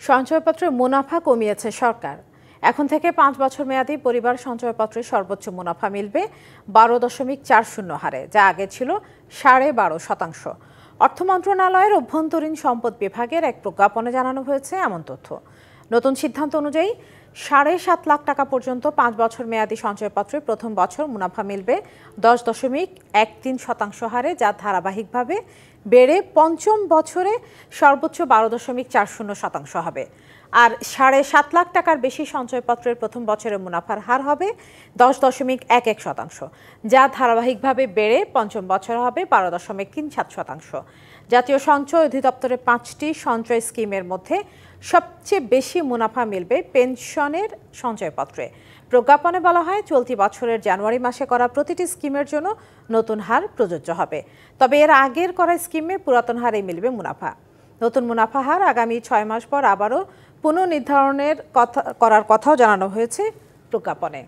সঞ্চয়পত্রের মুনাফা কমিয়েছে সরকার। এখন থেকে ৫ বছর মেয়াদী পরিবার সঞ্চয়পত্রে সর্বোচ্চ মুনাফা মিলবে ১২.৪০ হারে, যা আগে ছিল ১২.৫%। অর্থ মন্ত্রণালয়ের অভ্যন্তরীণ সম্পদ বিভাগের এক প্রজ্ঞাপনে জানানো হয়েছে এমন তথ্য। নতুন সিদ্ধান্ত অনুযায়ী ৭.৫ লাখ টাকা পর্যন্ত ৫ বছর মেয়াদী সঞ্চয়পত্রে প্রথম বছর মুনাফা মিলবে ১০.১৩% হারে, যা ধারাবাহিকভাবে বেড়ে পঞ্চম বছরে সর্বোচ্চ ১২.৪০% হবে। আর ৭.৫ লাখ টাকার বেশি সঞ্চয়পত্রের প্রথম বছরের মুনাফার হার হবে ১০.১১%, যা ধারাবাহিকভাবে বেড়ে পঞ্চম বছরে হবে ১২.৩৭%। জাতীয় সঞ্চয় অধিদপ্তরের ৫টি সঞ্চয় স্কিমের মধ্যে সবচেয়ে বেশি মুনাফা মিলবে পেনশনের সঞ্চয়পত্রে। প্রজ্ঞাপনে বলা হয়, চলতি বছরের জানুয়ারি মাসে করা প্রতিটি স্কিমের জন্য নতুন হার প্রযোজ্য হবে। তবে এর আগের করা স্কিমে পুরাতন হারেই মিলবে মুনাফা। নতুন মুনাফা হার আগামী ৬ মাস পর আবারও পুনর্নির্ধারণের করার কথাও জানানো হয়েছে প্রজ্ঞাপনে।